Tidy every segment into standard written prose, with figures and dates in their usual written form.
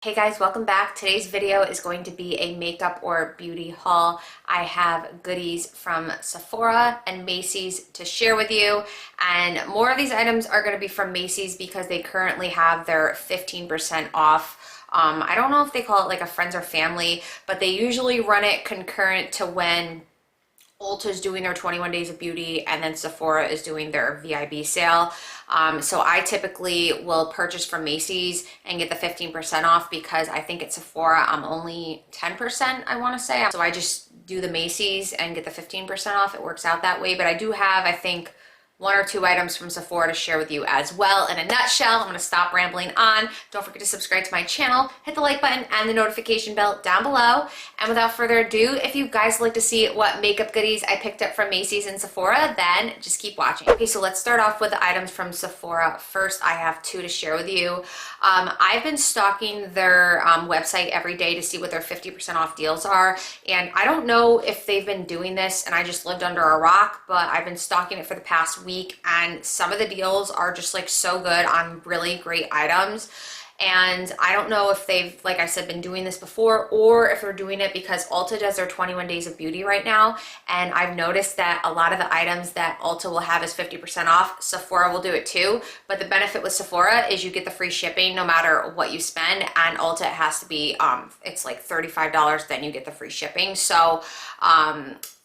Hey guys, welcome back. Today's video is going to be a makeup or beauty haul. I have goodies from Sephora and Macy's to share with you, and more of these items are going to be from Macy's because they currently have their 15% off. I don't know if they call it like a friends or family, but they usually run it concurrent to when Ulta's doing their 21 days of beauty and then Sephora is doing their VIB sale. So I typically will purchase from Macy's and get the 15% off because I think at Sephora I'm only 10%, I want to say. So I just do the Macy's and get the 15% off. It works out that way. But I do have, I think, one or two items from Sephora to share with you as well. In a nutshell, I'm gonna stop rambling on. Don't forget to subscribe to my channel, hit the like button and the notification bell down below. And without further ado, if you guys like to see what makeup goodies I picked up from Macy's and Sephora, then just keep watching. Okay, so let's start off with the items from Sephora. First, I have two to share with you. I've been stalking their website every day to see what their 50% off deals are. And I don't know if they've been doing this and I just lived under a rock, but I've been stalking it for the past week, and some of the deals are just like so good on really great items. And I don't know if they've, like I said, been doing this before or if they're doing it because Ulta does their 21 days of beauty right now. And I've noticed that a lot of the items that Ulta will have is 50% off, Sephora will do it too. But the benefit with Sephora is you get the free shipping no matter what you spend, and Ulta it has to be, it's like $35, then you get the free shipping. So,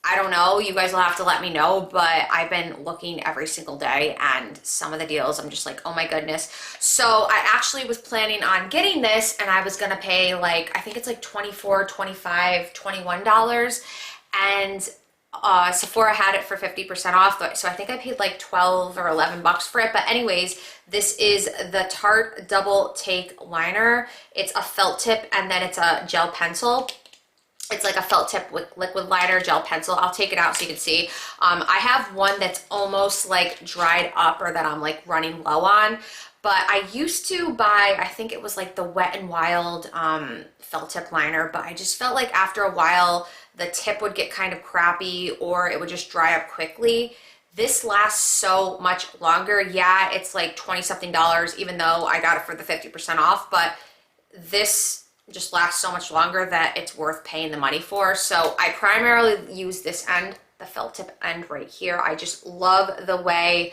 I don't know, you guys will have to let me know, but I've been looking every single day and some of the deals I'm just like, oh my goodness. So I actually was planning on getting this and I was gonna pay like, I think it's like $24, $25, $21, and Sephora had it for 50% off, so I think I paid like 12 or 11 bucks for it. But anyways, this is the Tarte Double Take Liner. It's a felt tip and then it's a gel pencil. It's like a felt tip with liquid liner gel pencil. I'll take it out so you can see. I have one that's almost like dried up or that I'm like running low on. But I used to buy, I think it was like the Wet n Wild felt tip liner. But I just felt like after a while, the tip would get kind of crappy or it would just dry up quickly. This lasts so much longer. Yeah, it's like 20 something dollars, even though I got it for the 50% off. But this just lasts so much longer that it's worth paying the money for. So I primarily use this end, the felt tip end right here. I just love the way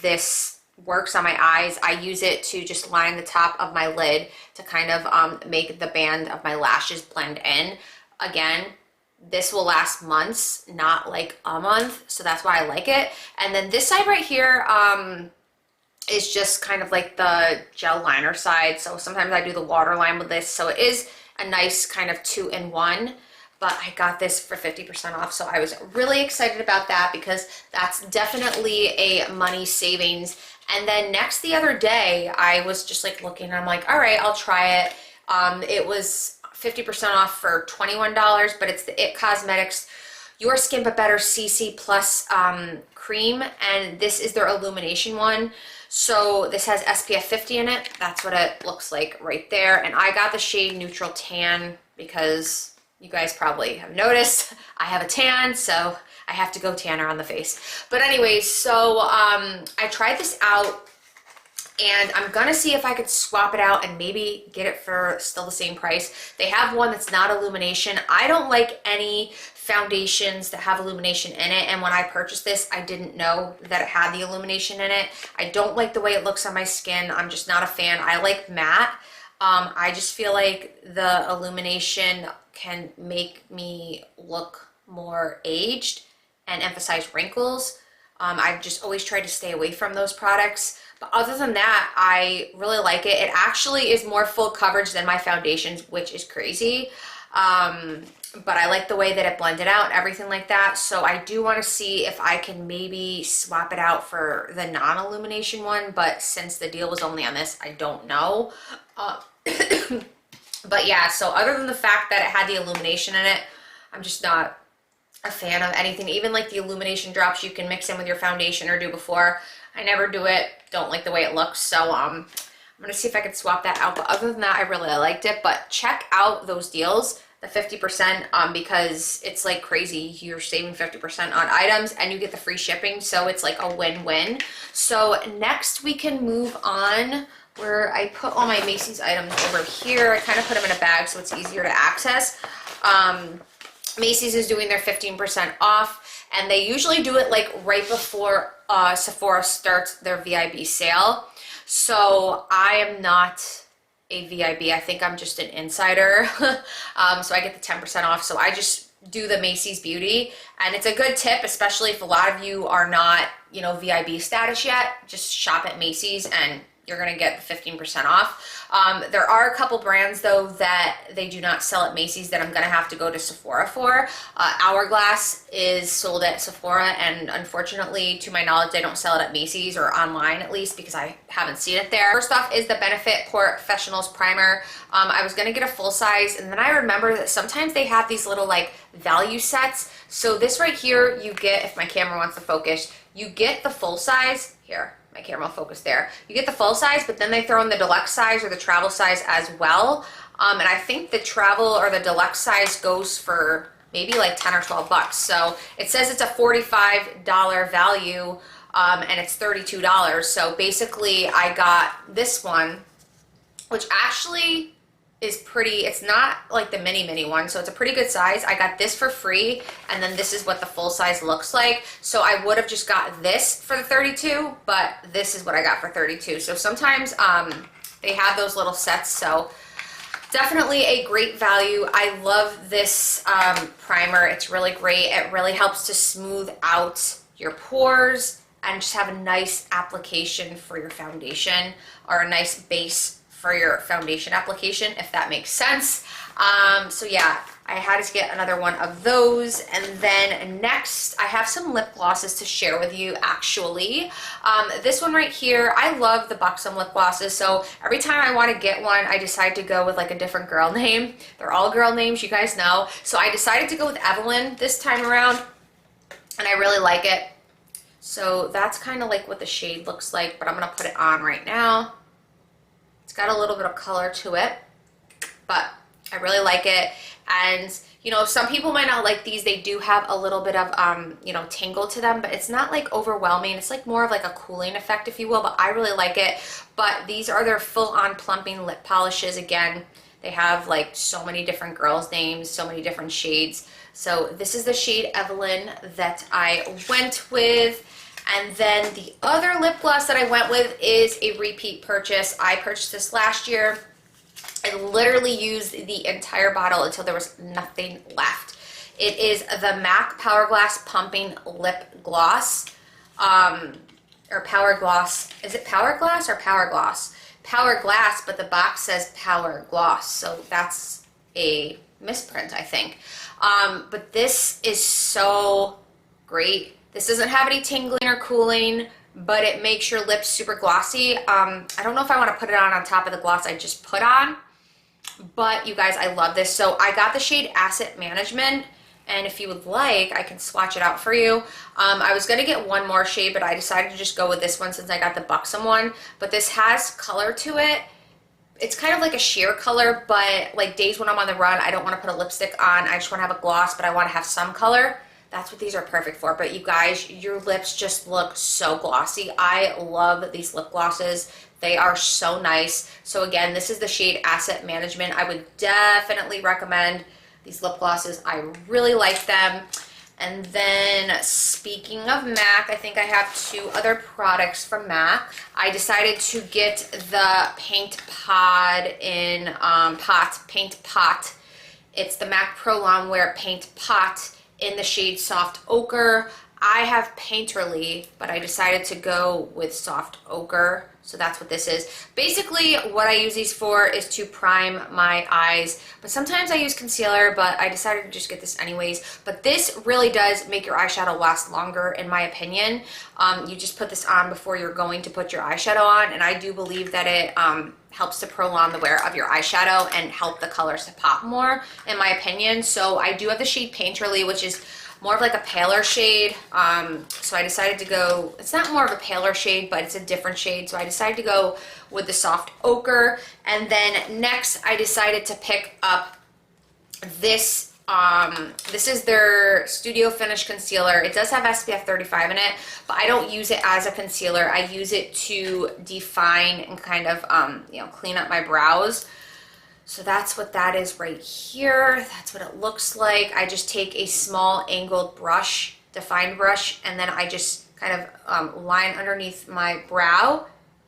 this works on my eyes. I use it to just line the top of my lid to kind of make the band of my lashes blend in. Again, this will last months, not like a month, so that's why I like it. And then this side right here, is just kind of like the gel liner side. So sometimes I do the waterline with this. So it is a nice kind of 2-in-1, but I got this for 50% off. So I was really excited about that because that's definitely a money savings. And then next, the other day, I was just like looking and I'm like, all right, I'll try it. It was 50% off for $21, but it's the It Cosmetics Your Skin But Better CC Plus cream. And this is their illumination one. So this has SPF 50 in it. That's what it looks like right there. And I got the shade Neutral Tan because you guys probably have noticed I have a tan, so I have to go tanner on the face. But anyway, so I tried this out and I'm gonna see if I could swap it out and maybe get it for still the same price. They have one that's not illumination. I don't like any foundations that have illumination in it, and when I purchased this I didn't know that it had the illumination in it. I don't like the way it looks on my skin. I'm just not a fan. I like matte. I just feel like the illumination can make me look more aged and emphasize wrinkles. I've just always tried to stay away from those products. But other than that, I really like it. It actually is more full coverage than my foundations, which is crazy. But I like the way that it blended out and everything like that. So I do want to see if I can maybe swap it out for the non-illumination one. But since the deal was only on this, I don't know. But yeah, so other than the fact that it had the illumination in it, I'm just not a fan of anything. Even like the illumination drops you can mix in with your foundation or do before. I never do it. Don't like the way it looks. So I'm going to see if I could swap that out. But other than that, I really liked it. But check out those deals, the 50%, because it's like crazy. You're saving 50% on items and you get the free shipping. So it's like a win-win. So next we can move on where I put all my Macy's items over here. I kind of put them in a bag so it's easier to access. Macy's is doing their 15% off, and they usually do it like right before Sephora starts their VIB sale. So I am not a VIB. I think I'm just an insider. So I get the 10% off. So I just do the Macy's Beauty, and it's a good tip, especially if a lot of you are not, you know, VIB status yet. Just shop at Macy's and you're gonna get the 15% off. There are a couple brands though that they do not sell at Macy's that I'm gonna have to go to Sephora for. Hourglass is sold at Sephora, and unfortunately, to my knowledge, they don't sell it at Macy's, or online at least, because I haven't seen it there. First off is the Benefit Professionals Primer. I was gonna get a full size, and then I remember that sometimes they have these little like value sets. So this right here, you get, if my camera wants to focus, you get the full size. Here, my camera will focus there. You get the full size, but then they throw in the deluxe size or the travel size as well. And I think the travel or the deluxe size goes for maybe like 10 or 12 bucks. So it says it's a $45 value, and it's $32. So basically I got this one, which actually is pretty, it's not like the mini one, so it's a pretty good size. I got this for free, and then this is what the full size looks like. So I would have just got this for the 32, but this is what I got for 32. So sometimes they have those little sets, so definitely a great value. I love this primer. It's really great. It really helps to smooth out your pores and just have a nice application for your foundation, or a nice base for your foundation application, if that makes sense. So yeah, I had to get another one of those. And then next, I have some lip glosses to share with you, actually. This one right here, I love the Buxom lip glosses. So every time I want to get one, I decide to go with like a different girl name. They're all girl names, you guys know. So I decided to go with Evelyn this time around, and I really like it. So that's kind of like what the shade looks like, but I'm gonna put it on right now. It's got a little bit of color to it, but I really like it. And you know, some people might not like these. They do have a little bit of you know, tingle to them, but it's not like overwhelming. It's like more of like a cooling effect, if you will, but I really like it. But these are their full-on plumping lip polishes. Again, they have like so many different girls' names, so many different shades. So this is the shade Evelyn that I went with. And then the other lip gloss that I went with is a repeat purchase. I purchased this last year. I literally used the entire bottle until there was nothing left. It is the MAC Powerglass Pumping Lip Gloss, or Power Gloss. Is it Power Glass or Power Gloss? Power Glass, but the box says Power Gloss, so that's a misprint, I think. But this is so great. This doesn't have any tingling or cooling, but it makes your lips super glossy. I don't know if I want to put it on top of the gloss I just put on, but you guys, I love this. So I got the shade Asset Management, and if you would like, I can swatch it out for you. I was going to get one more shade, but I decided to just go with this one since I got the Buxom one. But this has color to it. It's kind of like a sheer color, but like days when I'm on the run, I don't want to put a lipstick on. I just want to have a gloss, but I want to have some color. That's what these are perfect for. But you guys, your lips just look so glossy. I love these lip glosses. They are so nice. So again, this is the shade Asset Management. I would definitely recommend these lip glosses. I really like them. And then speaking of MAC, I think I have two other products from MAC. I decided to get the Paint Pod in Paint Pot. It's the MAC Pro Longwear Paint Pot in the shade Soft Ochre. I have Painterly, but I decided to go with Soft Ochre, so that's what this is. Basically, what I use these for is to prime my eyes, but sometimes I use concealer, but I decided to just get this anyways. But this really does make your eyeshadow last longer, in my opinion. You just put this on before you're going to put your eyeshadow on, and I do believe that it helps to prolong the wear of your eyeshadow and help the colors to pop more, in my opinion. So I do have the shade Painterly, which is more of like a paler shade. So I decided to go, it's not more of a paler shade, but it's a different shade. So I decided to go with the Soft Ochre. And then next I decided to pick up this This is their Studio Finish Concealer. It does have SPF 35 in it, but I don't use it as a concealer. I use it to define and kind of, you know, clean up my brows. So that's what that is right here. That's what it looks like. I just take a small angled brush, defined brush, and then I just kind of line underneath my brow,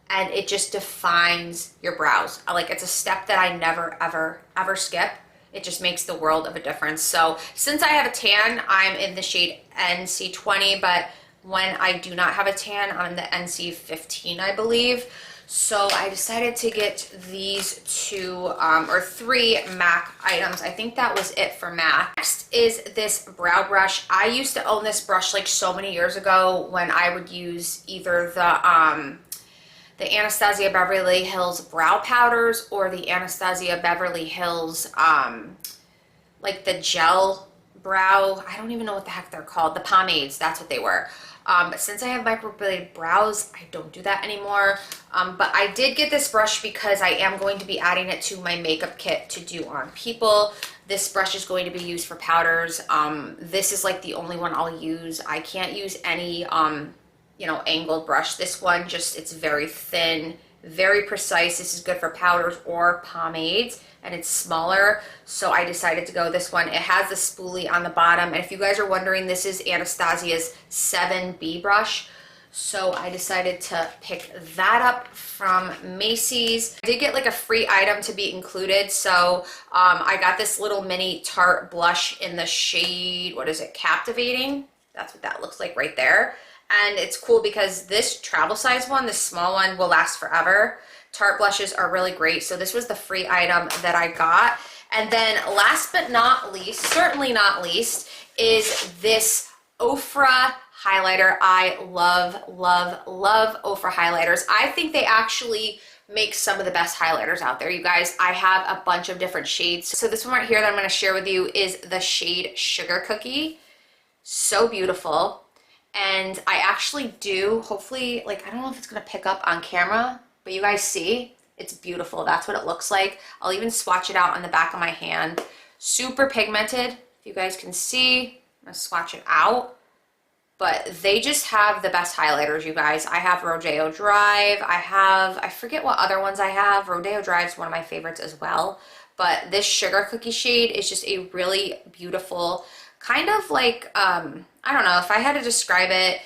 and it just defines your brows. Like, it's a step that I never, ever, ever skip. It just makes the world of a difference. So since I have a tan, I'm in the shade NC20, but when I do not have a tan, I'm in the NC15, I believe. So I decided to get these two or three MAC items. I think that was it for MAC. Next is this brow brush. I used to own this brush like so many years ago when I would use either the Anastasia Beverly Hills brow powders or the Anastasia Beverly Hills like the gel brow. I don't even know what the heck they're called. The pomades, that's what they were. But since I have microbladed brows, I don't do that anymore. But I did get this brush because I am going to be adding it to my makeup kit to do on people. This brush is going to be used for powders. This is like the only one I'll use. I can't use any, you know, angled brush. This one just, it's very thin, very precise. This is good for powders or pomades, and it's smaller, so I decided to go this one. It has the spoolie on the bottom, and if you guys are wondering, this is Anastasia's 7B brush, so I decided to pick that up from Macy's. I did get like a free item to be included, so I got this little mini Tarte blush in the shade, what is it, Captivating? That's what that looks like right there. And it's cool because this travel size one, this small one, will last forever. Tarte blushes are really great. So this was the free item that I got. And then last but not least, certainly not least, is this Ofra highlighter. I love, love, love Ofra highlighters. I think they actually make some of the best highlighters out there, you guys. I have a bunch of different shades. So this one right here that I'm gonna share with you is the shade Sugar Cookie. So beautiful. And I actually do, hopefully, like, I don't know if it's gonna pick up on camera, but you guys see, it's beautiful. That's what it looks like. I'll even swatch it out on the back of my hand. Super pigmented, if you guys can see. I'm gonna swatch it out. But they just have the best highlighters, you guys. I have Rodeo Drive. I forget what other ones I have. Rodeo Drive is one of my favorites as well. But this Sugar Cookie shade is just a really beautiful, kind of like, I don't know if I had to describe it,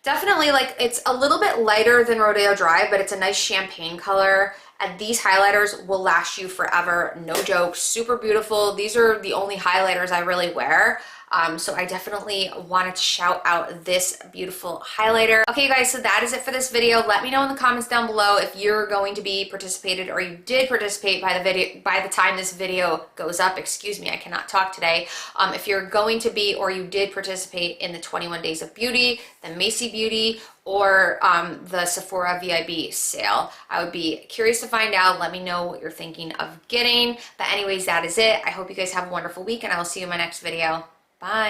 definitely like it's a little bit lighter than Rodeo Drive, but it's a nice champagne color. And these highlighters will last you forever, no joke, super beautiful. These are the only highlighters I really wear. So I definitely wanted to shout out this beautiful highlighter. Okay, you guys, so that is it for this video. Let me know in the comments down below if you're going to be participated or you did participate by the time this video goes up. Excuse me, I cannot talk today. If you're going to be or you did participate in the 21 Days of Beauty, the Macy's Beauty, or the Sephora VIB sale. I would be curious to find out. Let me know what you're thinking of getting. But anyways, that is it. I hope you guys have a wonderful week, and I will see you in my next video. Bye.